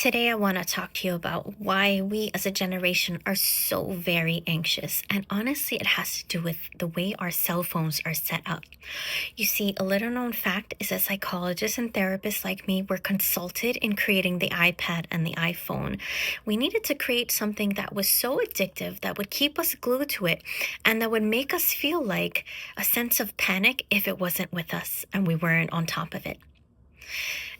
Today, I want to talk to you about why we as a generation are so very anxious. And honestly, it has to do with the way our cell phones are set up. You see, a little known fact is that psychologists and therapists like me were consulted in creating the iPad and the iPhone. We needed to create something that was so addictive that would keep us glued to it and that would make us feel like a sense of panic if it wasn't with us and we weren't on top of it.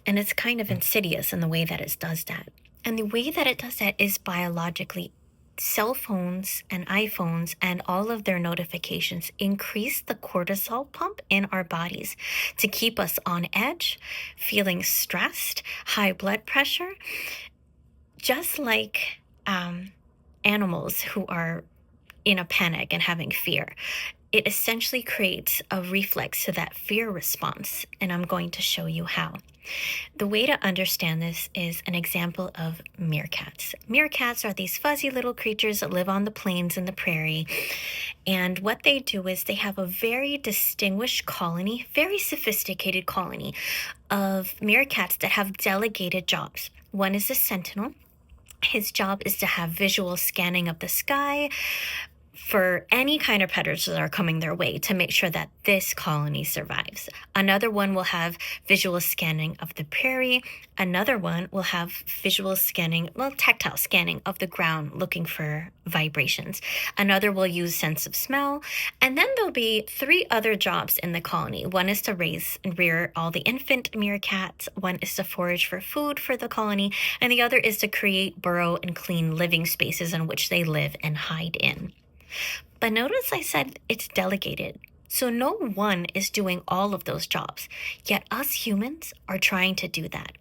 And it's kind of insidious in the way that it does that. And the way that it does that is biologically. Cell phones and iPhones and all of their notifications increase the cortisol pump in our bodies to keep us on edge, feeling stressed, high blood pressure, just like animals who are in a panic and having fear. It essentially creates a reflex to that fear response, and I'm going to show you how. The way to understand this is an example of meerkats. Meerkats are these fuzzy little creatures that live on the plains and the prairie. And what they do is they have a very distinguished colony, very sophisticated colony of meerkats that have delegated jobs. One is a sentinel. His job is to have visual scanning of the sky for any kind of predators that are coming their way to make sure that this colony survives. Another one will have visual scanning of the prairie. Another one will have visual scanning, tactile scanning of the ground, looking for vibrations. Another will use sense of smell. And then there'll be three other jobs in the colony. One is to raise and rear all the infant meerkats. One is to forage for food for the colony. And the other is to create, burrow, and clean living spaces in which they live and hide in. But notice I said it's delegated. So no one is doing all of those jobs. Yet us humans are trying to do that.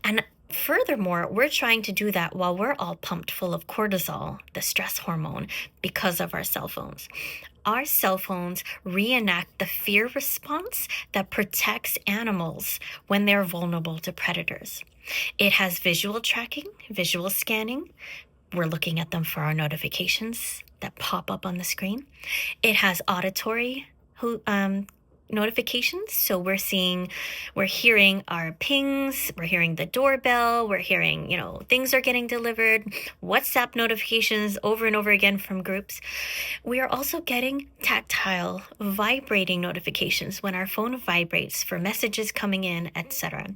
And furthermore, we're trying to do that while we're all pumped full of cortisol, the stress hormone, because of our cell phones. Our cell phones reenact the fear response that protects animals when they're vulnerable to predators. It has visual tracking, visual scanning. We're looking at them for our notifications that pop up on the screen. It has auditory notifications. So we're hearing our pings, we're hearing the doorbell, we're hearing, things are getting delivered, WhatsApp notifications over and over again from groups. We are also getting tactile, vibrating notifications when our phone vibrates for messages coming in, etc.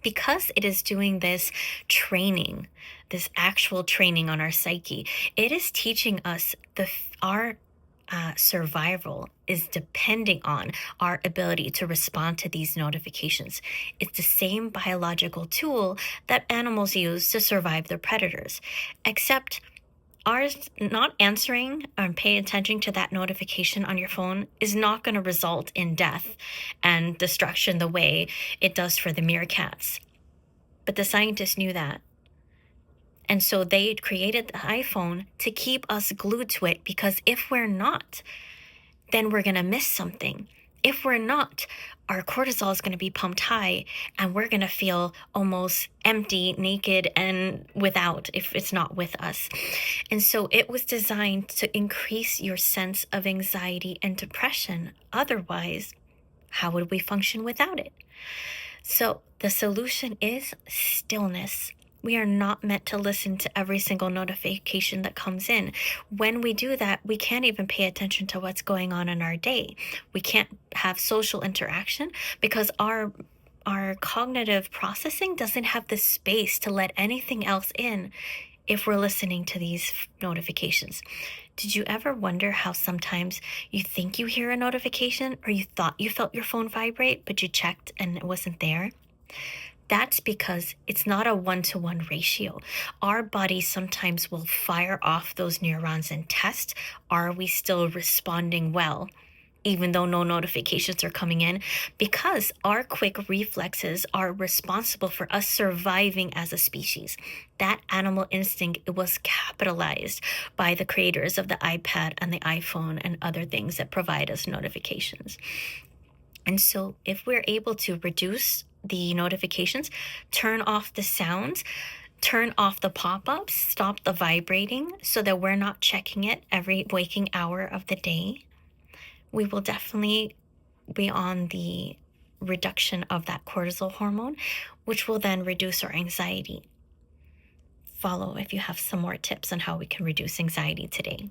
Because it is doing this training, this actual training on our psyche, it is teaching us our survival is depending on our ability to respond to these notifications. It's the same biological tool that animals use to survive their predators, except ours not answering or paying attention to that notification on your phone is not going to result in death and destruction the way it does for the meerkats. But the scientists knew that. And so they created the iPhone to keep us glued to it, because if we're not, then we're going to miss something. If we're not, our cortisol is going to be pumped high and we're going to feel almost empty, naked, and without if it's not with us. And so it was designed to increase your sense of anxiety and depression. Otherwise, how would we function without it? So the solution is stillness. We are not meant to listen to every single notification that comes in. When we do that, we can't even pay attention to what's going on in our day. We can't have social interaction because our cognitive processing doesn't have the space to let anything else in if we're listening to these notifications. Did you ever wonder how sometimes you think you hear a notification or you thought you felt your phone vibrate, but you checked and it wasn't there? That's because it's not a one-to-one ratio. Our body sometimes will fire off those neurons and test, are we still responding well, even though no notifications are coming in? Because our quick reflexes are responsible for us surviving as a species. That animal instinct, it was capitalized by the creators of the iPad and the iPhone and other things that provide us notifications. And so if we're able to reduce the notifications, turn off the sounds, turn off the pop-ups, stop the vibrating so that we're not checking it every waking hour of the day, we will definitely be on the reduction of that cortisol hormone, which will then reduce our anxiety. follow if you have some more tips on how we can reduce anxiety today.